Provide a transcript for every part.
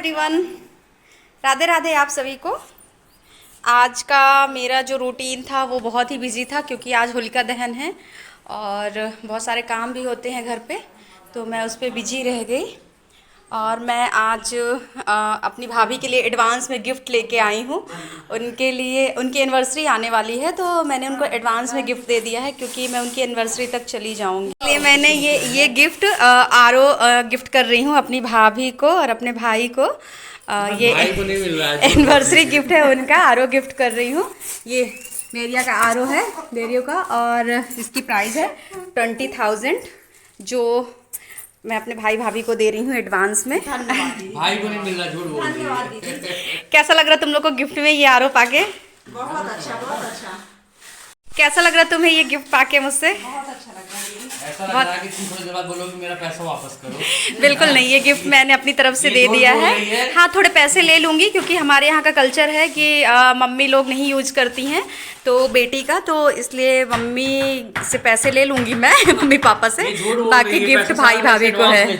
Everyone, Radhe Radhe आप सभी को। आज का मेरा जो रूटीन था वो बहुत ही बिजी था क्योंकि आज होलिका दहन है और बहुत सारे काम भी होते हैं घर पे, तो मैं उस पर बिजी रह गई। और मैं आज अपनी भाभी के लिए एडवांस में गिफ्ट लेके आई हूँ। उनके लिए उनकी एनिवर्सरी आने वाली है तो मैंने उनको एडवांस में गिफ्ट दे दिया है क्योंकि मैं उनकी एनिवर्सरी तक चली जाऊँगी। इसलिए मैंने ये गिफ्ट गिफ्ट कर रही हूँ अपनी भाभी को और अपने भाई को। ये भाई को नहीं मिल रहा है, एनिवर्सरी गिफ्ट है उनका, आरओ गिफ्ट कर रही हूँ। ये बेरिया का आरओ है, बेरियो का, और इसकी प्राइस है 20,000 जो मैं अपने भाई भाभी को दे रही हूँ एडवांस में। भाई को नहीं मिल रहा, झूठ बोल रही है। कैसा लग रहा तुम लोग को गिफ्ट में ये आरओ पाके? बहुत अच्छा, बहुत अच्छा। कैसा लग रहा तुम्हें ये गिफ्ट पाके मुझसे? बहुत अच्छा लग रहा है। ऐसा लग रहा है कि तुम थोड़ी देर बाद बोलोगे मेरा पैसा वापस करो। बिल्कुल नहीं, ये गिफ्ट मैंने अपनी तरफ से दे दिया है। हाँ, थोड़े पैसे ले लूँगी क्योंकि हमारे यहाँ का कल्चर है कि मम्मी लोग नहीं यूज करती हैं तो बेटी का, तो इसलिए मम्मी से पैसे ले लूँगी मैं मम्मी पापा से। बाकी गिफ्ट भाई भाभी को है।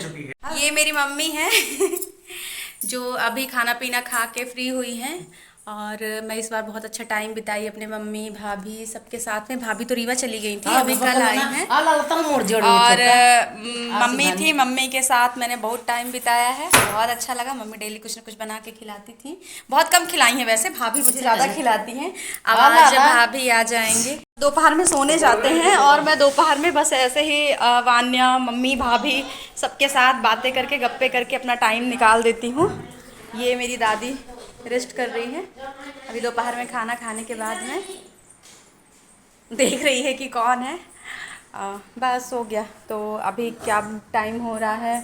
ये मेरी मम्मी है जो अभी खाना पीना खा के फ्री हुई हैं। और मैं इस बार बहुत अच्छा टाइम बिताई अपने मम्मी भाभी सबके साथ में। भाभी तो रीवा चली गई थी, अभी कल आई हैं। और मम्मी थी, मम्मी के साथ मैंने बहुत टाइम बिताया है, बहुत अच्छा लगा। मम्मी डेली कुछ ना कुछ बना के खिलाती थी, बहुत कम खिलाई हैं वैसे, भाभी मुझे ज़्यादा खिलाती हैं। अब आज भाभी आ जाएंगे। दोपहर में सोने जाते हैं और मैं दोपहर में बस ऐसे ही वान्या मम्मी भाभी सबके साथ बातें करके गप्पे करके अपना टाइम निकाल देती हूँ। ये मेरी दादी रेस्ट कर रही है अभी दोपहर में खाना खाने के बाद में, देख रही है कि कौन है। बस हो गया। तो अभी क्या टाइम हो रहा है,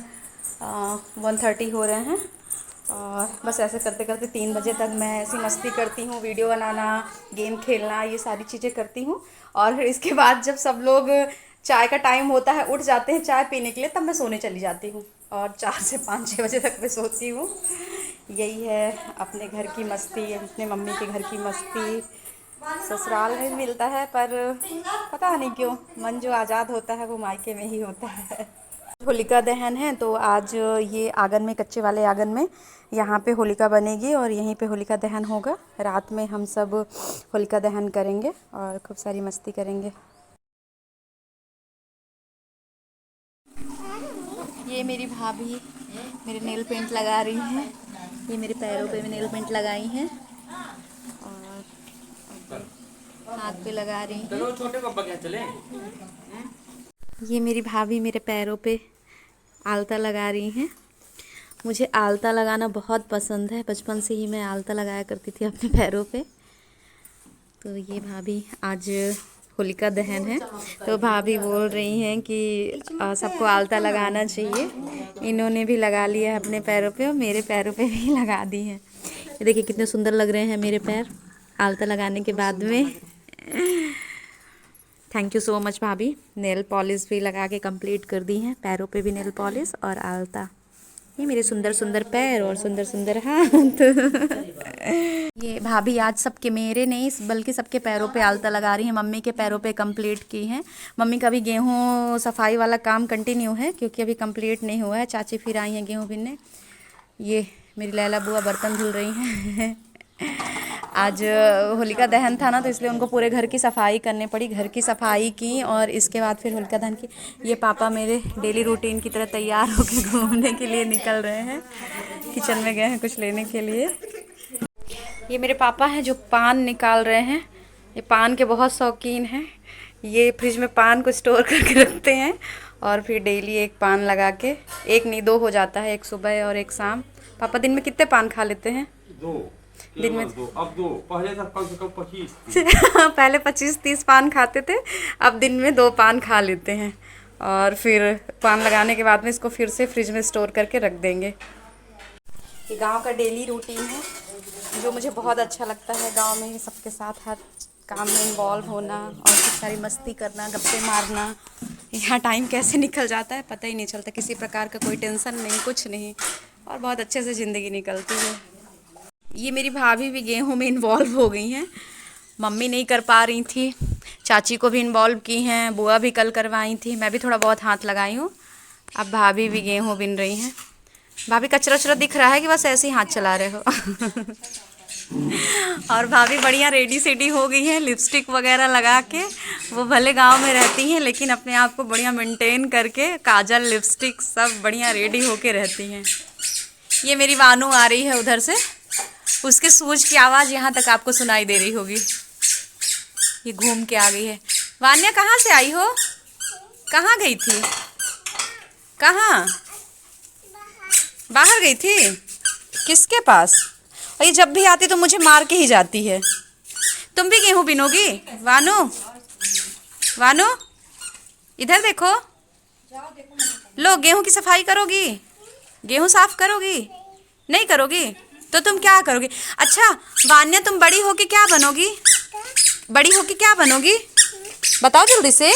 1:30 हो रहे हैं। और बस ऐसे करते करते 3 बजे तक मैं ऐसी मस्ती करती हूँ, वीडियो बनाना, गेम खेलना, ये सारी चीज़ें करती हूँ। और फिर इसके बाद जब सब लोग चाय का टाइम होता है, उठ जाते हैं चाय पीने के लिए, तब मैं सोने चली जाती हूँ और 4 से 5-6 बजे तक मैं सोती हूँ। यही है अपने घर की मस्ती, अपने मम्मी के घर की मस्ती। ससुराल में मिलता है पर पता नहीं क्यों मन जो आज़ाद होता है वो मायके में ही होता है। होलिका दहन है तो आज ये आंगन में, कच्चे वाले आंगन में, यहाँ पे होलिका बनेगी और यहीं पे होलिका दहन होगा। रात में हम सब होलिका दहन करेंगे और खूब सारी मस्ती करेंगे। ये मेरी भाभी मेरे नेल पेंट लगा रही हैं। ये मेरे पैरों पे भी नेल पेंट लगाई हैं और हाथ पे लगा रही हैं। चलो छोटे पापा क्या चले? ये मेरी भाभी मेरे पैरों पे आलता लगा रही हैं। मुझे आलता लगाना बहुत पसंद है, बचपन से ही मैं आलता लगाया करती थी अपने पैरों पे। तो ये भाभी, आज होलिका दहन है तो भाभी बोल रही हैं कि सबको आलता लगाना चाहिए। इन्होंने भी लगा लिया है अपने पैरों पे और मेरे पैरों पे भी लगा दी है। ये देखिए कितने सुंदर लग रहे हैं मेरे पैर आलता लगाने के बाद में। थैंक यू सो मच भाभी। नेल पॉलिश भी लगा के कंप्लीट कर दी हैं, पैरों पे भी नेल पॉलिश और आलता। ये मेरे सुंदर सुंदर पैर और सुंदर सुंदर हाथ ये भाभी आज सबके, मेरे नहीं बल्कि सबके पैरों पे आलता लगा रही हैं। मम्मी के पैरों पे कंप्लीट की हैं। मम्मी का भी गेहूँ सफाई वाला काम कंटिन्यू है क्योंकि अभी कंप्लीट नहीं हुआ है। चाची फिर आई हैं गेहूँ बीनने। ये मेरी लैला बुआ बर्तन धुल रही हैं आज होलिका दहन था ना तो इसलिए उनको पूरे घर की सफाई करनी पड़ी। घर की सफाई की और इसके बाद फिर होलिका दहन की। ये पापा मेरे डेली रूटीन की तरह तैयार होकर घूमने के लिए निकल रहे हैं, किचन में गए हैं कुछ लेने के लिए। ये मेरे पापा हैं जो पान निकाल रहे हैं। ये पान के बहुत शौकीन हैं। ये फ्रिज में पान को स्टोर करके रखते हैं और फिर डेली एक पान लगा के, एक नहीं 2 हो जाता है, एक सुबह और एक शाम। पापा दिन में कितने पान खा लेते हैं? 2 दिन में 2, अब 2, पहले तक कम से कम 25 पहले 25-30 पान खाते थे, अब दिन में 2 पान खा लेते हैं। और फिर पान लगाने के बाद में इसको फिर से फ्रिज में स्टोर करके रख देंगे। ये गांव का डेली रूटीन है जो मुझे बहुत अच्छा लगता है। गांव में सबके साथ हर काम में इन्वॉल्व होना और खूब सारी मस्ती करना, गप्पे मारना। यहाँ टाइम कैसे निकल जाता है पता ही नहीं चलता, किसी प्रकार का कोई टेंशन नहीं, कुछ नहीं, और बहुत अच्छे से ज़िंदगी निकलती है। ये मेरी भाभी भी गेहूं में इन्वॉल्व हो गई हैं। मम्मी नहीं कर पा रही थी, चाची को भी इन्वॉल्व की हैं, बुआ भी कल करवाई थी, मैं भी थोड़ा बहुत हाथ लगाई हूँ। अब भाभी भी गेहूं बिन रही हैं। भाभी कचरा वचरा दिख रहा है कि बस ऐसे ही हाथ चला रहे हो? और भाभी बढ़िया रेडी सेडी हो गई है, लिपस्टिक वगैरह लगा के। वो भले गांव में रहती हैं लेकिन अपने आप को बढ़िया मेंटेन करके काजल लिपस्टिक सब बढ़िया रेडी होके रहती हैं। ये मेरी वानू आ रही है उधर से, उसके सूज की आवाज़ यहाँ तक आपको सुनाई दे रही होगी। ये घूम के आ गई है। वान्या कहाँ से आई हो? कहाँ गई थी? कहाँ? बाहर गई थी? किसके पास? और ये जब भी आती तो मुझे मार के ही जाती है। तुम भी गेहूं बिनोगी? वानू, वानू इधर देखो। लो, गेहूं की सफाई करोगी? गेहूं साफ करोगी? नहीं करोगी तो तुम क्या करोगी? अच्छा वान्या, तुम बड़ी होके क्या बनोगी? बड़ी होके क्या बनोगी बताओ जल्दी से।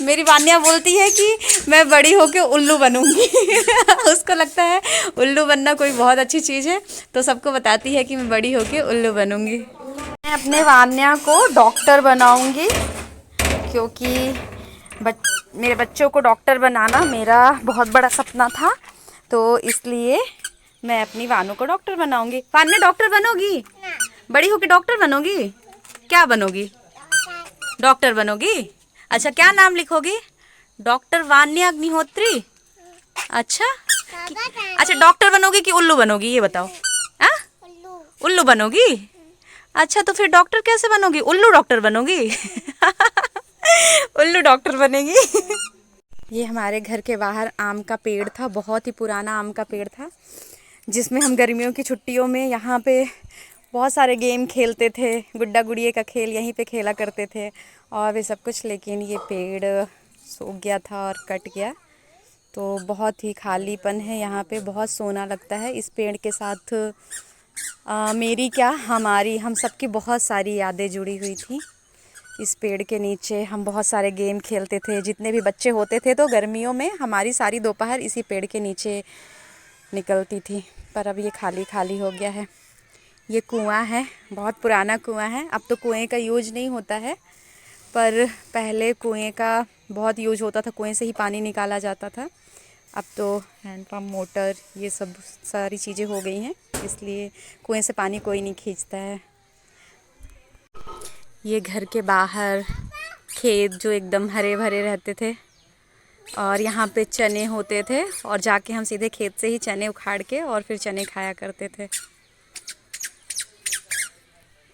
मेरी वान्या बोलती है कि मैं बड़ी होके उल्लू बनूंगी। उसको लगता है उल्लू बनना कोई बहुत अच्छी चीज़ है, तो सबको बताती है कि मैं बड़ी होके उल्लू बनूंगी। मैं अपने वान्या को डॉक्टर बनाऊंगी क्योंकि मेरे बच्चों को डॉक्टर बनाना मेरा बहुत बड़ा सपना था, तो इसलिए मैं अपनी वानू को डॉक्टर बनाऊंगी। वान्या डॉक्टर बनोगी? बड़ी होके डॉक्टर बनोगी? क्या बनोगी? डॉक्टर बनोगी? अच्छा, क्या नाम लिखोगी? डॉक्टर वान्या अग्निहोत्री। अच्छा अच्छा, डॉक्टर बनोगी कि उल्लू बनोगी ये बताओ। हाँ, उल्लू बनोगी? अच्छा, तो फिर डॉक्टर कैसे बनोगी? उल्लू डॉक्टर बनोगी? उल्लू डॉक्टर बनेगी। ये हमारे घर के बाहर आम का पेड़ था, बहुत ही पुराना आम का पेड़ था, जिसमें हम गर्मियों की छुट्टियों में यहाँ पे बहुत सारे गेम खेलते थे। गुड्डा गुड़िये का खेल यहीं पे खेला करते थे और भी सब कुछ। लेकिन ये पेड़ सूख गया था और कट गया, तो बहुत ही खालीपन है यहाँ पे, बहुत सोना लगता है। इस पेड़ के साथ मेरी क्या, हमारी, हम सबकी बहुत सारी यादें जुड़ी हुई थी। इस पेड़ के नीचे हम बहुत सारे गेम खेलते थे। जितने भी बच्चे होते थे तो गर्मियों में हमारी सारी दोपहर इसी पेड़ के नीचे निकलती थी। पर अब ये खाली खाली हो गया है। ये कुआं है, बहुत पुराना कुआं है। अब तो कुएं का यूज नहीं होता है, पर पहले कुएं का बहुत यूज होता था, कुएं से ही पानी निकाला जाता था। अब तो हैंडपम्प, मोटर, ये सब सारी चीज़ें हो गई हैं, इसलिए कुएं से पानी कोई नहीं खींचता है। ये घर के बाहर खेत जो एकदम हरे भरे रहते थे और यहाँ पे चने होते थे और जाके हम सीधे खेत से ही चने उखाड़ के और फिर चने खाया करते थे।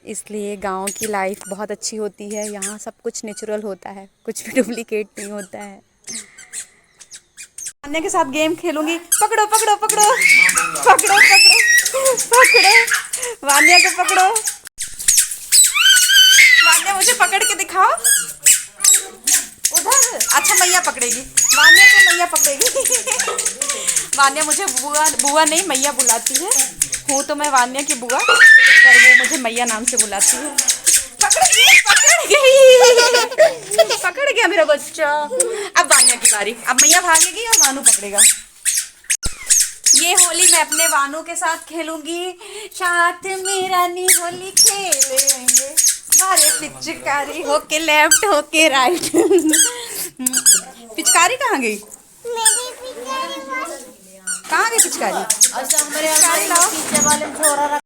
इसलिए गांव की लाइफ बहुत अच्छी होती है। यहाँ सब कुछ नेचुरल होता है, कुछ भी डुप्लीकेट नहीं होता है। वान्या के साथ गेम खेलूंगी। पकड़ो पकड़ो पकड़ो पकड़ो पकड़ो पकड़ो, वान्या को पकड़ो। वान्या मुझे पकड़ के दिखाओ उधर। अच्छा, मैया पकड़ेगी वान्या को, मैया पकड़ेगी। वान्या मुझे बुआ बुआ नहीं मैया बुलाती है। हूँ तो मैं वान्या की बुआ, पर वो मुझे मैया नाम से बुलाती है। पकड़ गई, पकड़ गया मेरा बच्चा। अब वान्या की बारी, अब मैया भागेगी और वानू पकड़ेगा। ये होली मैं अपने वानू के साथ खेलूंगी। साथ में रानी होली खेलेंगे, मारे पिचकारी होके लेफ्ट होके राइट। पिचकारी कहाँ गई? कहाँ गई पिचकारी? अच्छा, हमारे पिचकारी लाओ।